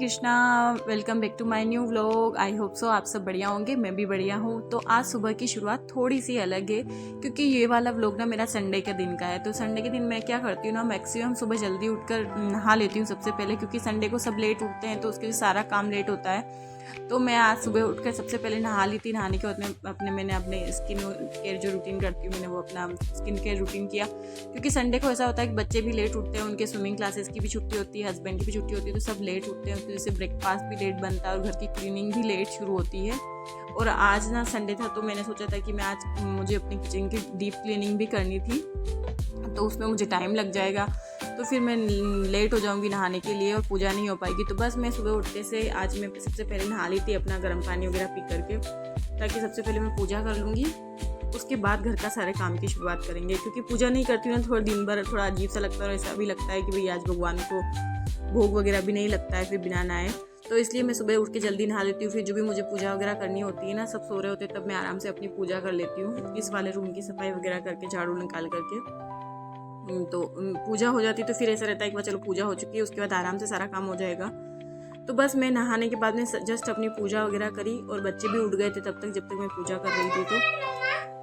Krishna. Welcome back to my new vlog. I hope so आप सब बढ़िया होंगे, मैं भी बढ़िया हूँ। तो आज सुबह की शुरुआत थोड़ी सी अलग है क्योंकि ये वाला व्लॉग ना मेरा संडे के दिन का है। तो संडे के दिन मैं क्या करती हूँ ना, मैक्सिमम सुबह जल्दी उठकर नहा लेती हूँ सबसे पहले, क्योंकि संडे को सब लेट उठते हैं तो उसके लिए सारा काम लेट होता है। तो मैं आज सुबह उठकर सबसे पहले नहा ली थी। नहाने के बाद मैंने अपने स्किन केयर जो रूटीन करती हूँ, मैंने वो अपना स्किन केयर रूटीन किया, क्योंकि संडे को ऐसा होता है कि बच्चे भी लेट उठते हैं, उनके स्विमिंग क्लासेस की भी छुट्टी होती है, हस्बैंड की भी छुट्टी होती है, तो सब लेट उठते हैं। तो जैसे ब्रेकफास्ट भी लेट बनता है और घर की क्लीनिंग भी लेट शुरू होती है। और आज ना संडे था तो मैंने सोचा था कि मैं आज मुझे अपनी किचन की डीप क्लीनिंग भी करनी थी, तो उसमें मुझे टाइम लग जाएगा, तो फिर मैं लेट हो जाऊंगी नहाने के लिए और पूजा नहीं हो पाएगी। तो बस मैं सुबह उठते से आज मैं सबसे पहले नहा ली थी अपना गर्म पानी वगैरह पी करके, ताकि सबसे पहले मैं पूजा कर लूँगी, उसके बाद घर का सारे काम की शुरुआत करेंगे। क्योंकि पूजा नहीं करती हूँ ना, थोड़ा दिन भर थोड़ा अजीब सा लगता है और ऐसा भी लगता है कि भाई आज भगवान को भोग वगैरह भी नहीं लगता है फिर बिना नहाए। तो इसलिए मैं सुबह उठ के जल्दी नहा लेती हूँ। फिर जो भी मुझे पूजा वगैरह करनी होती है ना, सब सो रहे होते तब मैं आराम से अपनी पूजा कर लेती हूँ, इस वाले रूम की सफाई वगैरह करके, झाड़ू निकाल करके। तो पूजा हो जाती तो फिर ऐसा रहता है कि चलो पूजा हो चुकी है, उसके बाद आराम से सारा काम हो जाएगा। तो बस मैं नहाने के बाद में जस्ट अपनी पूजा वगैरह करी और बच्चे भी उठ गए थे तब तक, जब तक मैं पूजा कर रही थी। तो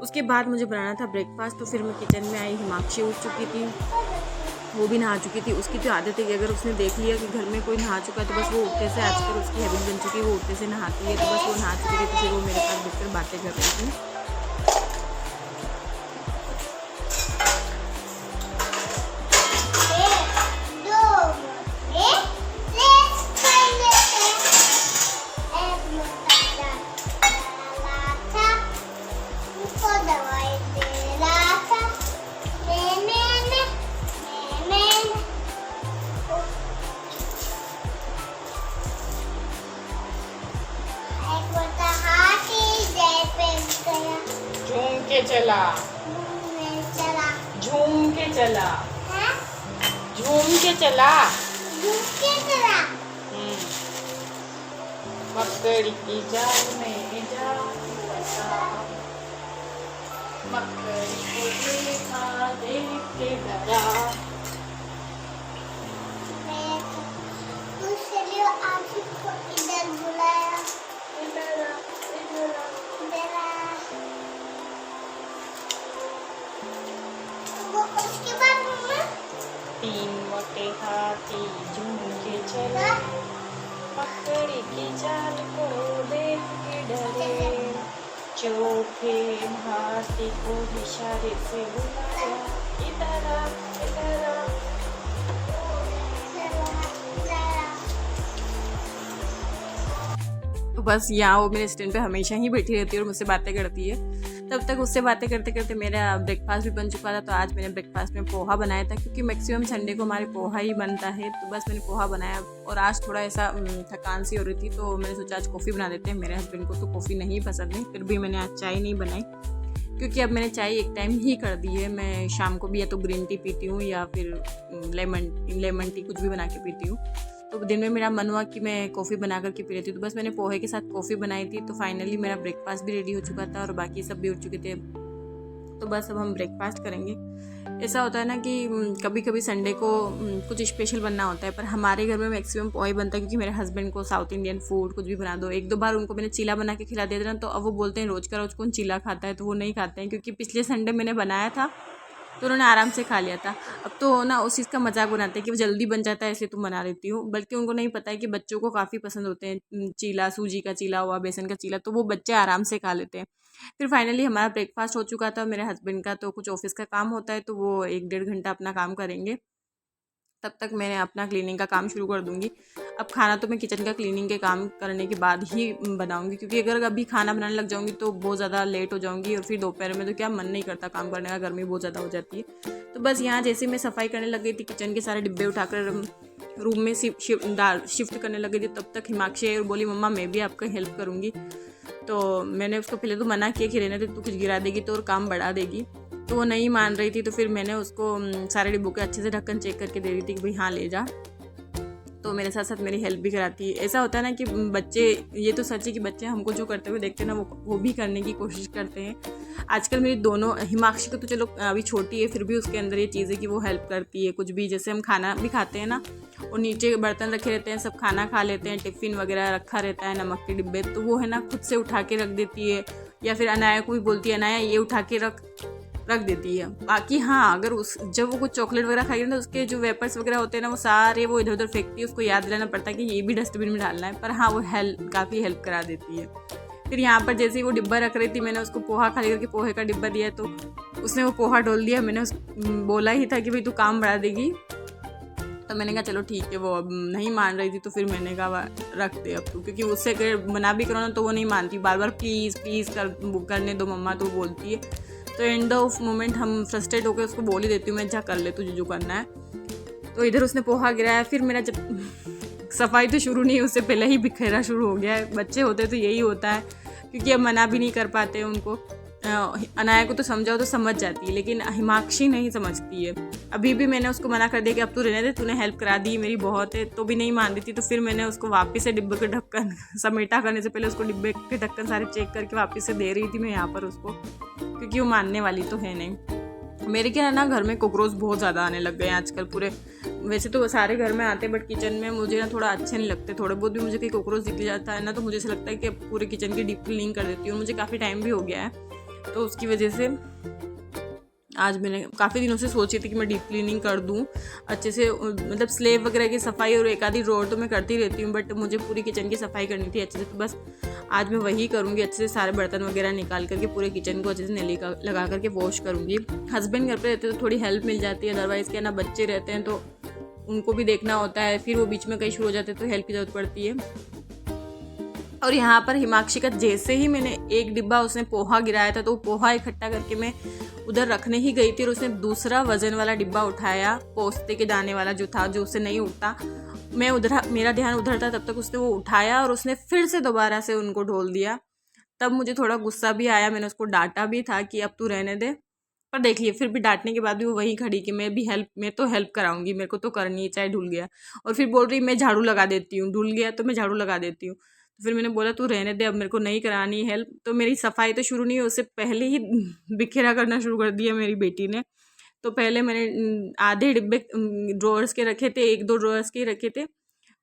उसके बाद मुझे बनाना था ब्रेकफास्ट, तो फिर मैं किचन में आई। हिमाक्षी उठ चुकी थी, वो भी नहा चुकी थी। उसकी तो आदत है कि अगर उसने देख लिया कि घर में कोई नहा चुका है तो बस वो उठते से, आजकल उसकी हैबिट बन चुकी है, वो उठते से नहाती है। तो बस वो नहा चुकी थी तो फिर वो मेरे पास बैठकर बातें कर रही थी। झूम के चला, झूम के चला, झूम के चला, मकड़ी की जाल में जा फंसा, मकड़ी को देखा देख के डरा। उसके बाद मम्मा तीन मोटे हाथी झूम के चले, मकड़ी की जाल को देख के डरे, चौथे हाथी को इशारे से बुलाया, इधर आ, इधर आ। तो बस यहाँ वो मेरे स्टैंड पे हमेशा ही बैठी रहती है और मुझसे बातें करती है। तब तक उससे बातें करते करते मेरा ब्रेकफास्ट भी बन चुका था। तो आज मैंने ब्रेकफास्ट में पोहा बनाया था, क्योंकि मैक्सिमम संडे को हमारे पोहा ही बनता है। तो बस मैंने पोहा बनाया और आज थोड़ा ऐसा थकान सी हो रही थी, तो मैंने सोचा आज कॉफ़ी बना देते हैं। मेरे हस्बैंड को तो कॉफ़ी नहीं पसंद है, फिर भी मैंने आज चाय नहीं बनाई, क्योंकि अब मैंने चाय एक टाइम ही कर दी है। मैं शाम को भी या तो ग्रीन टी पीती हूँ या फिर लेमन टी कुछ भी बना के पीती हूँ। तो दिन में मेरा मन हुआ कि मैं कॉफ़ी बना करके पी लेती हूँ, तो बस मैंने पोहे के साथ कॉफ़ी बनाई थी। तो फाइनली मेरा ब्रेकफास्ट भी रेडी हो चुका था और बाकी सब भी उठ चुके थे। तो बस अब हम ब्रेकफास्ट करेंगे। ऐसा होता है ना कि कभी कभी संडे को कुछ स्पेशल बनना होता है, पर हमारे घर में मैक्सिमम पोहा बनता है, क्योंकि मेरे हस्बैंड को साउथ इंडियन फूड कुछ भी बना दो। एक दो बार उनको मैंने चीला बना के खिला दिया था ना, तो अब वो बोलते हैं रोज़ का रोज़ कौन चीला खाता है, तो वो नहीं खाते हैं। क्योंकि पिछले संडे मैंने बनाया था तो उन्होंने आराम से खा लिया था। अब तो ना उस चीज़ का मजाक बनाते हैं कि वो जल्दी बन जाता है इसलिए तुम बना लेती हो, बल्कि उनको नहीं पता है कि बच्चों को काफ़ी पसंद होते हैं चीला, सूजी का चीला हुआ, बेसन का चीला, तो वो बच्चे आराम से खा लेते हैं। फिर फाइनली हमारा ब्रेकफास्ट हो चुका था। मेरे हस्बैंड का तो कुछ ऑफिस का काम होता है, तो वो 1-1.5 घंटा अपना काम करेंगे, तब तक मैं अपना क्लीनिंग का काम शुरू कर दूंगी। अब खाना तो मैं किचन का क्लीनिंग के काम करने के बाद ही बनाऊंगी, क्योंकि अगर अभी खाना बनाने लग जाऊंगी तो बहुत ज़्यादा लेट हो जाऊंगी, और फिर दोपहर में तो क्या मन नहीं करता काम करने का, गर्मी बहुत ज़्यादा हो जाती है। तो बस यहाँ जैसे मैं सफाई करने लग गई थी, किचन के सारे डिब्बे उठाकर रूम में शिफ्ट करने लग गई थी, तब तक हिमाक्षी आई और बोली मम्मा मैं भी आपका हेल्प करूँगी। तो मैंने उसको पहले तो मना किया कि रहने दे, तू कुछ गिरा देगी तो और काम बढ़ा देगी, तो वो नहीं मान रही थी। तो फिर मैंने उसको सारे डिब्बों के अच्छे से ढक्कन चेक करके दे रही थी कि भाई हाँ ले जा। तो मेरे साथ साथ मेरी हेल्प भी कराती है। ऐसा होता है ना कि बच्चे, ये तो सच है कि बच्चे हमको जो करते हुए देखते हैं ना, वो भी करने की कोशिश करते हैं। आजकल मेरी दोनों, हिमाक्षी को तो चलो अभी छोटी है, फिर भी उसके अंदर ये चीज़ है कि वो हेल्प करती है कुछ भी। जैसे हम खाना भी खाते हैं ना, और नीचे बर्तन रखे रहते हैं, सब खाना खा लेते हैं, टिफ़िन वगैरह रखा रहता है, नमक के डिब्बे, तो वो है ना खुद से उठा के रख देती है, या फिर अनाया को भी बोलती है अनाया ये उठा के रख देती है। बाकी हाँ, अगर जब वो कुछ चॉकलेट वगैरह खाएगी ना, उसके जो वेपर्स वगैरह होते हैं ना, वो सारे वो इधर उधर फेंकती है, उसको याद दिलाना पड़ता है कि ये भी डस्टबिन में डालना है, पर हाँ वो काफ़ी हेल्प करा देती है। फिर यहाँ पर जैसे ही वो डिब्बा रख रही थी, मैंने उसको पोहा खाली करके पोहे का डिब्बा दिया, तो उसने वो पोहा डोल दिया। मैंने बोला ही था कि भाई तू काम बढ़ा देगी, तो मैंने कहा चलो ठीक है। वो अब नहीं मान रही थी, तो फिर मैंने कहा रख दे अब तू, क्योंकि उससे अगर मना भी करो ना तो वो नहीं मानती, बार बार प्लीज़ प्लीज़ करने दो मम्मा, तो बोलती है। तो एंड ऑफ मोमेंट हम फ्रस्ट्रेट होकर उसको बोल ही देती हूँ मैं, जा कर ले तुझे जो करना है। तो इधर उसने पोहा गिराया, फिर मेरा जब सफाई तो शुरू नहीं, उससे पहले ही बिखेरा शुरू हो गया है। बच्चे होते तो यही होता है, क्योंकि अब मना भी नहीं कर पाते उनको। अनाया को तो समझाओ तो समझ जाती है, लेकिन हिमाक्षी नहीं समझती है। अभी भी मैंने उसको मना कर दिया कि अब तू रहने दे, तूने हेल्प करा दी मेरी बहुत है, तो भी नहीं मान रही थी। तो फिर मैंने उसको वापस से डिब्बे के ढक्कन समेटा करने से पहले उसको डिब्बे के ढक्कन सारे चेक करके वापस से दे रही थी मैं यहाँ पर उसको, क्योंकि वो मानने वाली तो है नहीं। मेरे क्या है ना, घर में कॉकरोच बहुत ज़्यादा आने लग गए हैं आजकल पूरे। वैसे तो सारे घर में आते हैं, बट किचन में मुझे ना थोड़ा अच्छे नहीं लगते। थोड़े बहुत भी मुझे कहीं कॉकरोच दिख जाता है ना, तो मुझे ऐसा लगता है कि अब पूरे किचन की डीप क्लीनिंग कर देती हूँ। मुझे काफ़ी टाइम भी हो गया है, तो उसकी वजह से आज मैंने काफ़ी दिनों से सोची थी कि मैं डीप क्लीनिंग कर दूं अच्छे से, मतलब स्लेब वगैरह की सफाई और एक आधी ड्रॉअर तो मैं करती रहती हूँ, बट मुझे पूरी किचन की सफाई करनी थी अच्छे से। तो बस आज मैं वही करूँगी, अच्छे से सारे बर्तन वगैरह निकाल करके पूरे किचन को अच्छे से नली लगा करके वॉश करूँगी। हस्बैंड घर पे रहते तो थोड़ी हेल्प मिल जाती है, अदरवाइज़ क्या ना बच्चे रहते हैं तो उनको भी देखना होता है, फिर वो बीच में कहीं शुरू हो जाते हैं तो हेल्प की ज़रूरत पड़ती है। और यहाँ पर हिमाक्षी का जैसे ही मैंने एक डिब्बा उसने पोहा गिराया था, तो वो पोहा इकट्ठा करके मैं उधर रखने ही गई थी, और उसने दूसरा वजन वाला डिब्बा उठाया, पोस्ते के दाने वाला जो था, जो उससे नहीं उठता। मैं उधर, मेरा ध्यान उधर था, तब तक उसने वो उठाया और उसने फिर से दोबारा से उनको ढोल दिया। तब मुझे थोड़ा गुस्सा भी आया, मैंने उसको डांटा भी था कि अब तू रहने दे, पर देख लिए फिर भी डांटने के बाद भी वो वहीं खड़ी कि मैं तो हेल्प कराऊंगी, मेरे को तो करनी है चाहे ढुल गया। और फिर बोल रही मैं झाड़ू लगा देती हूँ, ढुल गया तो मैं झाड़ू लगा देती हूँ। तो फिर मैंने बोला तू रहने दे, अब मेरे को नहीं करानी हेल्प। तो मेरी सफाई तो शुरू नहीं हुई, उससे पहले ही बिखेरा करना शुरू कर दिया मेरी बेटी ने। तो पहले मैंने आधे डिब्बे ड्रॉअर्स के रखे थे, एक दो ड्रॉअर्स के रखे थे,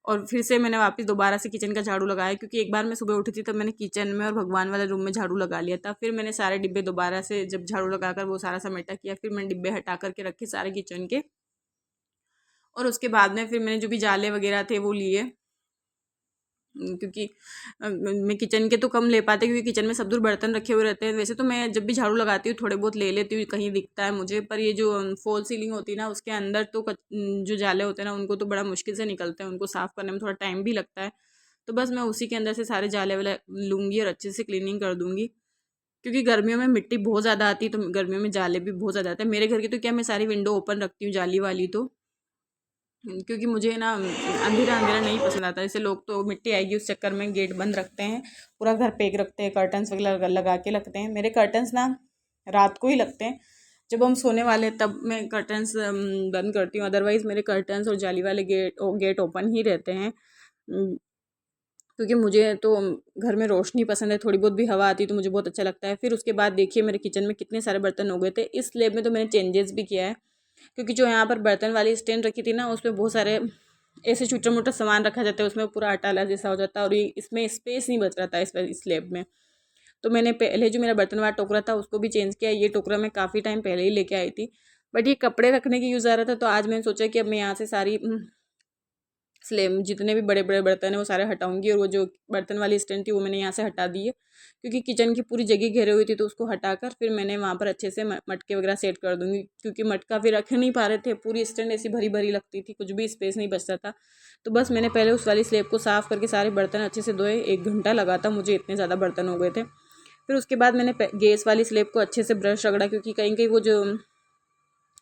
और फिर से मैंने वापस दोबारा से किचन का झाड़ू लगाया, क्योंकि एक बार मैं सुबह उठी थी तब मैंने किचन में और भगवान वाले रूम में झाड़ू लगा लिया था। फिर मैंने सारे डिब्बे दोबारा से जब झाड़ू लगाकर वो सारा समेटा किया, फिर मैंने डिब्बे हटा करके रखे सारे किचन के, और उसके बाद में फिर मैंने जो भी जाले वगैरह थे वो लिए, क्योंकि मैं किचन के तो कम ले पाते, क्योंकि किचन में सब दूर बर्तन रखे हुए रहते हैं। वैसे तो मैं जब भी झाड़ू लगाती हूँ थोड़े बहुत ले लेती हूँ, कहीं दिखता है मुझे, पर ये जो फॉल सीलिंग होती है ना, उसके अंदर तो जो जाले होते हैं ना, उनको तो बड़ा मुश्किल से निकलते हैं, उनको साफ़ करने में थोड़ा टाइम भी लगता है। तो बस मैं उसी के अंदर से सारे जाले वाले लूँगी और अच्छे से क्लीनिंग कर दूँगी, क्योंकि गर्मियों में मिट्टी बहुत ज़्यादा आती है, तो गर्मियों में जाले भी बहुत ज़्यादा आते हैं। मेरे घर की तो क्या, मैं सारी विंडो ओपन रखती हूँ जाली वाली, तो क्योंकि मुझे ना अंधेरा अंधेरा नहीं पसंद आता। जैसे लोग तो मिट्टी आएगी उस चक्कर में गेट बंद रखते हैं, पूरा घर पेक रखते हैं, कर्टन्स वगैरह लगा के रखते हैं। मेरे कर्टन्स ना रात को ही लगते हैं, जब हम सोने वाले हैं तब मैं कर्टन्स बंद करती हूँ, अदरवाइज़ मेरे कर्टन्स और जाली वाले गेट ओपन ही रहते हैं, क्योंकि मुझे तो घर में रोशनी पसंद है, थोड़ी बहुत भी हवा आती है तो मुझे बहुत अच्छा लगता है। फिर उसके बाद देखिए मेरे किचन में कितने सारे बर्तन हो गए थे। इस स्लैब में तो मैंने चेंजेस भी किया है, क्योंकि जो यहाँ पर बर्तन वाली स्टैंड रखी थी ना, उसमें बहुत सारे ऐसे छोटा मोटा सामान रखा जाता है, उसमें पूरा अटाला जैसा हो जाता है, और ये इसमें स्पेस नहीं बच रहा था इस स्लैब में। तो मैंने पहले जो मेरा बर्तन वाला टोकरा था उसको भी चेंज किया। ये टोकरा मैं काफ़ी टाइम पहले ही लेके आई थी, बट ये कपड़े रखने की यूज़ आ रहा था, तो आज मैंने सोचा कि अब मैं यहाँ से सारी स्लेम जितने भी बड़े बड़े बर्तन हैं वो सारे हटाऊंगी, और वो जो बर्तन वाली स्टैंड थी वो मैंने यहाँ से हटा दी है, क्योंकि किचन की पूरी जगह घेरे हुई थी, तो उसको हटाकर फिर मैंने वहाँ पर अच्छे से मटके वगैरह सेट कर दूँगी, क्योंकि मटका फिर रख नहीं पा रहे थे, पूरी स्टैंड ऐसी भरी भरी लगती थी, कुछ भी स्पेस नहीं बचता था। तो बस मैंने पहले उस वाली स्लेब को साफ़ करके सारे बर्तन अच्छे से धोए, 1 घंटा लगा था मुझे, इतने ज़्यादा बर्तन हो गए थे। फिर उसके बाद मैंने गैस वाली स्लेब को अच्छे से ब्रश रगड़ा, क्योंकि कहीं कहीं वो जो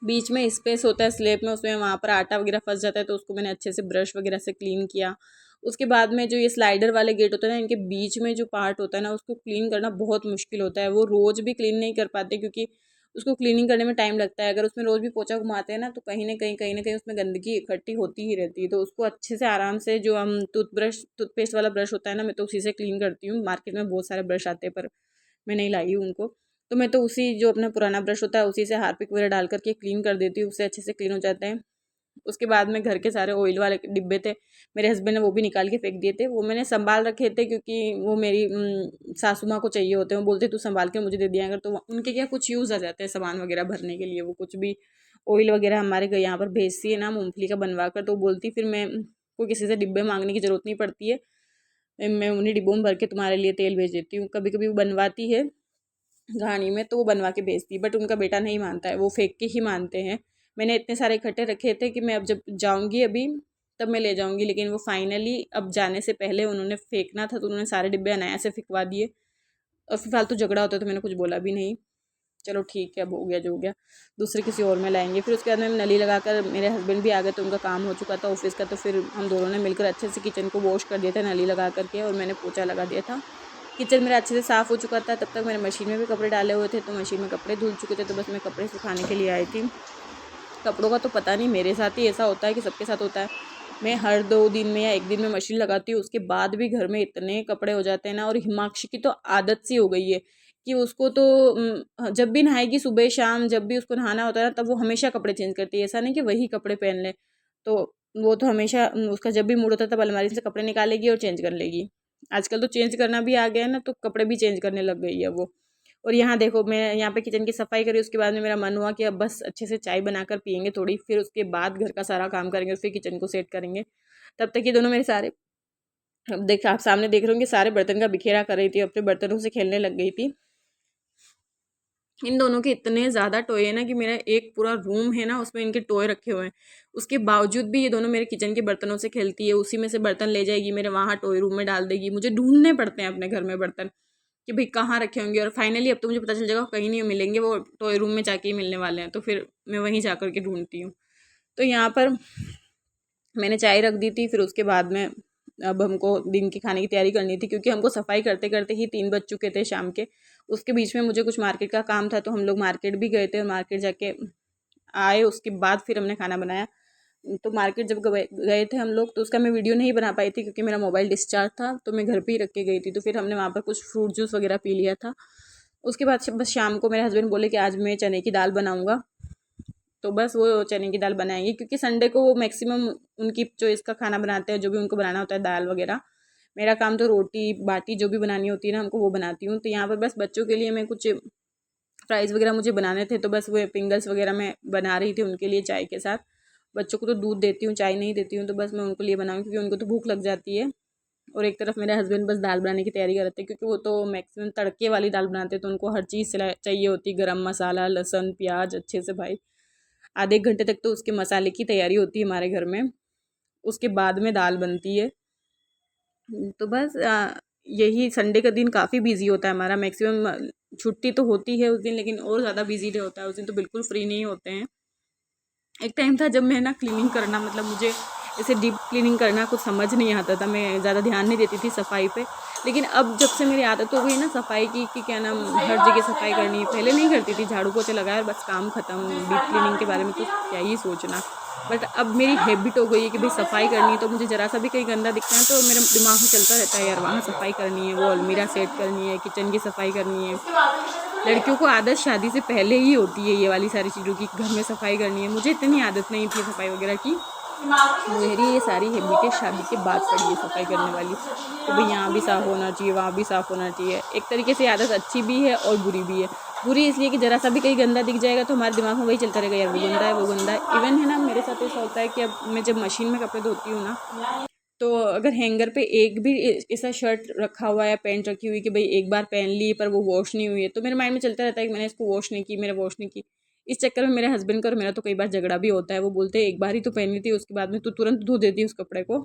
बीच में स्पेस होता है स्लेब में, उसमें वहाँ पर आटा वगैरह फंस जाता है, तो उसको मैंने अच्छे से ब्रश वगैरह से क्लीन किया। उसके बाद में जो ये स्लाइडर वाले गेट होते हैं ना, इनके बीच में जो पार्ट होता है ना, उसको क्लीन करना बहुत मुश्किल होता है। वो रोज़ भी क्लीन नहीं कर पाते, क्योंकि उसको क्लीनिंग करने में टाइम लगता है। अगर उसमें रोज़ भी पोछा घुमाते हैं ना, तो कहीं ना कहीं उसमें गंदगी इकट्ठी होती ही रहती है। तो उसको अच्छे से आराम से, जो हम टूथपेस्ट वाला ब्रश होता है ना, मैं तो उसी से क्लीन करती हूँ। मार्केट में बहुत सारे ब्रश आते हैं, पर मैं नहीं लाई हूँ उनको, तो मैं तो उसी जो अपना पुराना ब्रश होता है उसी से हार्पिक वगैरह डाल करके क्लीन कर देती हूँ, उससे अच्छे से क्लीन हो जाते हैं। उसके बाद में घर के सारे ऑयल वाले डिब्बे थे, मेरे हस्बैंड ने वो भी निकाल के फेंक दिए थे। वो मैंने संभाल रखे थे क्योंकि वो मेरी सासू माँ को चाहिए होते हैं। वो बोलते तू संभाल के मुझे दे दिया अगर, तो उनके क्या कुछ यूज़ आ जाते हैं सामान वगैरह भरने के लिए। वो कुछ भी ऑयल वगैरह हमारे यहाँ पर भेजती है ना मूँगफली का बनवा कर, तो बोलती फिर मैं को किसी से डिब्बे मांगने की ज़रूरत नहीं पड़ती है, मैं उन्हीं डिब्बों में भर के तुम्हारे लिए तेल भेज देती हूँ। कभी कभी वो बनवाती है घानी में तो वो बनवा के भेजती है, बट उनका बेटा नहीं मानता है, वो फेंक के ही मानते हैं। मैंने इतने सारे इकट्ठे रखे थे कि मैं अब जब जाऊँगी अभी तब मैं ले जाऊँगी, लेकिन वो फाइनली अब जाने से पहले उन्होंने फेंकना था तो उन्होंने सारे डिब्बे अनायास से फेंकवा दिए। और फिर फालतू झगड़ा होता तो मैंने कुछ बोला भी नहीं, चलो ठीक है अब हो गया जो हो गया, दूसरे किसी और में लाएंगे। फिर उसके बाद में नली लगाकर मेरे हस्बैंड भी आ गए तो उनका काम हो चुका था ऑफिस का, तो फिर हम दोनों ने मिलकर अच्छे से किचन को वॉश कर दिया था नली लगा करके, और मैंने पोछा लगा दिया था। किचन मेरा अच्छे से साफ़ हो चुका था। तब तक मैंने मशीन में भी कपड़े डाले हुए थे, तो मशीन में कपड़े धुल चुके थे, तो बस मैं कपड़े सुखाने के लिए आई थी। कपड़ों का तो पता नहीं मेरे साथ ही ऐसा होता है कि सबके साथ होता है। मैं हर 2 दिन में या 1 दिन में मशीन लगाती हूँ, उसके बाद भी घर में इतने कपड़े हो जाते हैं ना। और हिमाक्षी की तो आदत सी हो गई है कि उसको तो जब भी नहाएगी सुबह शाम, जब भी उसको नहाना होता है ना, तब वो हमेशा कपड़े चेंज करती है। ऐसा नहीं कि वही कपड़े पहन ले, तो वो तो हमेशा उसका जब भी मूड होता है तब अलमारी से कपड़े निकालेगी और चेंज कर लेगी। आजकल तो चेंज करना भी आ गया है ना, तो कपड़े भी चेंज करने लग गई है वो। और यहाँ देखो मैं यहाँ पे किचन की सफाई करी, उसके बाद में मेरा मन हुआ कि अब बस अच्छे से चाय बनाकर पियेंगे थोड़ी, फिर उसके बाद घर का सारा काम करेंगे, फिर किचन को सेट करेंगे। तब तक ये दोनों मेरे सारे, अब देख आप सामने देख रहे होंगे, सारे बर्तन का बिखेरा कर रही थी, अपने बर्तनों से खेलने लग गई थी। इन दोनों के इतने ज़्यादा टॉय है ना कि मेरा एक पूरा रूम है ना उसमें इनके टॉय रखे हुए हैं। उसके बावजूद भी ये दोनों मेरे किचन के बर्तनों से खेलती है, उसी में से बर्तन ले जाएगी, मेरे वहाँ टॉय रूम में डाल देगी। मुझे ढूंढने पड़ते हैं अपने घर में बर्तन कि भाई कहाँ रखे होंगे, और फाइनली अब तो मुझे पता चल जाएगा कहीं नहीं मिलेंगे, वो टॉय रूम में जाके ही मिलने वाले हैं, तो फिर मैं वहीं जा कर के ढूंढती हूँ। तो यहाँ पर मैंने चाय रख दी थी, फिर उसके बाद में अब हमको दिन की खाने की तैयारी करनी थी, क्योंकि हमको सफाई करते करते ही 3 बज चुके थे शाम के। उसके बीच में मुझे कुछ मार्केट का काम था, तो हम लोग मार्केट भी गए थे, और मार्केट जाके आए, उसके बाद फिर हमने खाना बनाया। तो मार्केट जब गए थे हम लोग, तो उसका मैं वीडियो नहीं बना पाई थी क्योंकि मेरा मोबाइल डिस्चार्ज था, तो मैं घर पे ही रख के गई थी। तो फिर हमने वहाँ पर कुछ फ्रूट जूस वगैरह पी लिया था। उसके बाद बस शाम को मेरे हस्बैंड बोले कि आज मैं चने की दाल बनाऊँगा, तो बस वो चने की दाल बनाएंगे, क्योंकि संडे को वो मैक्सिमम उनकी चॉइस का खाना बनाते हैं, जो भी उनको बनाना होता है, दाल वगैरह। मेरा काम तो रोटी बाटी जो भी बनानी होती है ना हमको, वो बनाती हूँ। तो यहाँ पर बस बच्चों के लिए मैं कुछ फ्राइज़ वगैरह मुझे बनाने थे, तो बस वो पिंगल्स वगैरह मैं बना रही थी उनके लिए चाय के साथ। बच्चों को तो दूध देती हूँ, चाय नहीं देती हूँ, तो बस मैं उनके लिए बनाऊँ क्योंकि उनको तो भूख लग जाती है। और एक तरफ मेरे हस्बैंड बस दाल बनाने की तैयारी कर रहे थे, क्योंकि वो तो मैक्सिमम तड़के वाली दाल बनाते हैं, तो उनको हर चीज़ चाहिए होती, गरम मसाला, लहसुन, प्याज अच्छे से भाई। आधे 1 घंटे तक तो उसके मसाले की तैयारी होती है हमारे घर में, उसके बाद में दाल बनती है। तो बस यही संडे का दिन काफ़ी बिजी होता है हमारा। मैक्सिमम छुट्टी तो होती है उस दिन, लेकिन और ज़्यादा बिजी डे होता है उस दिन, तो बिल्कुल फ्री नहीं होते हैं। एक टाइम था जब मैं ना क्लीनिंग करना, मतलब मुझे ऐसे डीप क्लीनिंग करना कुछ समझ नहीं आता था, मैं ज़्यादा ध्यान नहीं देती थी सफाई पे। लेकिन अब जब से मेरी आदत हो गई ना सफाई की, कि क्या नाम हर जगह सफाई करनी है, पहले नहीं करती थी, झाड़ू पोछा लगाया और बस काम ख़त्म, डीप क्लीनिंग के बारे में तो क्या ही सोचना। बट अब मेरी हैबिट हो गई है कि भाई सफाई करनी है, तो मुझे ज़रा सा भी कहीं गंदा दिखता है तो मेरे दिमाग में चलता रहता है यार वहाँ सफाई करनी है, वो अलमीरा सेट करनी है, किचन की सफाई करनी है। लड़कियों को आदत शादी से पहले ही होती है ये वाली सारी चीज़ों की, घर में सफाई करनी है। मुझे इतनी आदत नहीं थी सफाई वगैरह की, मेरी ये सारी हैबिटें शादी के बाद पड़ी है सफाई करने वाली, तो भाई यहाँ भी साफ़ होना चाहिए, वहाँ भी साफ़ होना चाहिए। एक तरीके से आदत अच्छी भी है और बुरी भी है। बुरी इसलिए कि ज़रा सा भी कहीं गंदा दिख जाएगा तो हमारे दिमाग में वही चलता रहेगा, यार वो गंदा है, वो गंदा है। इवन है ना, मेरे साथ ऐसा होता है कि अब मैं जब मशीन में कपड़े धोती हूँ ना, तो अगर हैंगर पे एक भी ऐसा शर्ट रखा हुआ है, पैंट रखी हुई कि भाई एक बार पहन ली पर वो वॉश नहीं हुई है, तो मेरे माइंड में चलता रहता है कि मैंने इसको वॉश नहीं की, मैंने वॉश नहीं की। इस चक्कर में मेरे हस्बैंड का और मेरा तो कई बार झगड़ा भी होता है। वो बोलते हैं एक बार ही तो पहनी थी, उसके बाद में तू तुरंत धो देती है उस कपड़े को।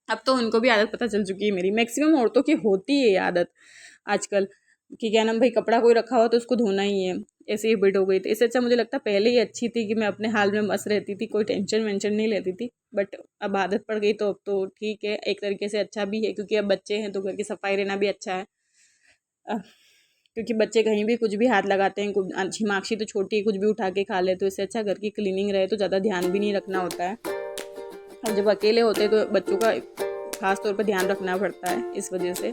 अब तो उनको भी आदत पता चल चुकी है मेरी, मैक्सिमम औरतों की होती है ये आदत आजकल, कि क्या नाम भाई कपड़ा कोई रखा हुआ तो उसको धोना ही है, ऐसे ही बिट हो गई थी। इससे अच्छा मुझे लगता पहले ही अच्छी थी कि मैं अपने हाल में मस्त रहती थी, कोई टेंशन वेंशन नहीं लेती थी। बट अब आदत पड़ गई तो अब तो ठीक है, एक तरीके से अच्छा भी है, क्योंकि अब बच्चे हैं तो घर की सफाई रहना भी अच्छा है। क्योंकि बच्चे कहीं भी कुछ भी हाथ लगाते हैं, हिमाक्षी तो छोटी है, कुछ भी उठा के खा ले, तो इससे अच्छा घर की क्लीनिंग रहे तो ज़्यादा ध्यान भी नहीं रखना होता है। और जब अकेले होते हैं तो बच्चों का खास तौर पर ध्यान रखना पड़ता है इस वजह से।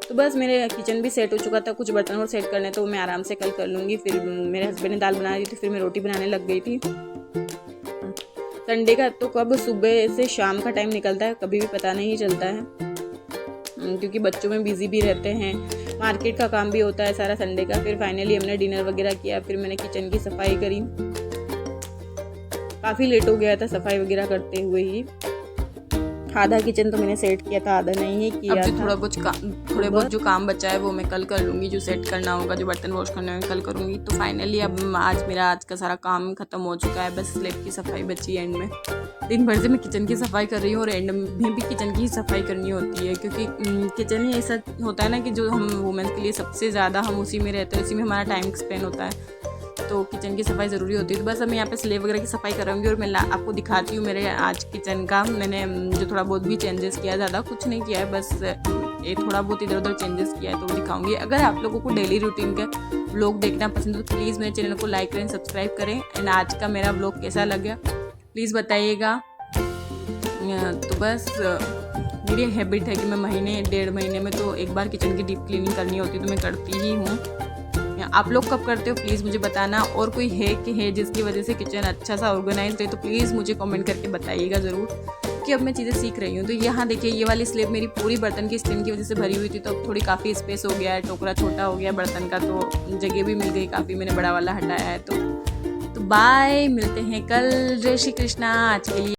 तो बस मेरे किचन भी सेट हो चुका था, कुछ बर्तन और सेट करने तो मैं आराम से कल कर लूँगी। फिर मेरे हस्बैंड ने दाल बना दी थी, फिर मैं रोटी बनाने लग गई थी। संडे का तो कब सुबह से शाम का टाइम निकलता है कभी भी पता नहीं चलता है, क्योंकि बच्चों में बिजी भी रहते हैं, मार्केट का काम भी होता है सारा संडे का। फिर फाइनली हमने डिनर वगैरह किया, फिर मैंने किचन की सफाई करी। काफ़ी लेट हो गया था सफाई वगैरह करते हुए ही। आधा किचन तो मैंने सेट किया था, आधा नहीं ही किया था। थोड़े बहुत जो काम बचा है वो मैं कल कर लूँगी, जो सेट करना होगा, जो बर्तन वॉश करने होंगे कल करूँगी। तो फाइनली अब मेरा आज का सारा काम खत्म हो चुका है, बस स्लैब की सफाई बची है एंड में। दिन भर से मैं किचन की सफाई कर रही हूँ और एंड में भी किचन की सफाई करनी होती है, क्योंकि किचन ही ऐसा होता है ना कि जो हम वुमेन्स के लिए सबसे ज़्यादा हम उसी में रहते हैं, उसी में हमारा टाइम स्पेंड होता है, तो किचन की सफाई ज़रूरी होती है। तो बस मैं यहाँ पे स्लेब वगैरह की सफाई करूँगी और मैं आपको दिखाती हूँ मेरे आज किचन का। मैंने जो थोड़ा बहुत भी चेंजेस किया, ज़्यादा कुछ नहीं किया है, बस ये थोड़ा बहुत इधर उधर चेंजेस किया है तो दिखाऊंगी। अगर आप लोगों को डेली रूटीन का व्लॉग देखना पसंद है तो प्लीज़ मेरे चैनल को लाइक करें, सब्सक्राइब करें। एंड आज का मेरा व्लॉग कैसा लगा प्लीज़ बताइएगा। तो बस मेरी हैबिट है कि मैं महीने 1.5 महीने में तो एक बार किचन की डीप क्लीनिंग करनी होती है, तो मैं करती ही हूँ। आप लोग कब करते हो प्लीज़ मुझे बताना, और कोई है जिसकी वजह से किचन अच्छा सा ऑर्गेनाइज है तो प्लीज़ मुझे कमेंट करके बताइएगा ज़रूर, कि अब मैं चीज़ें सीख रही हूँ। तो यहाँ देखिए ये वाली स्लेब मेरी पूरी बर्तन की स्टीम की वजह से भरी हुई थी, तो अब थोड़ी काफ़ी स्पेस हो गया है, टोकरा छोटा हो गया बर्तन का, तो जगह भी मिल गई काफ़ी, मैंने बड़ा वाला हटाया है। तो बाय, मिलते हैं कल। जय श्री कृष्णा। आज के लिए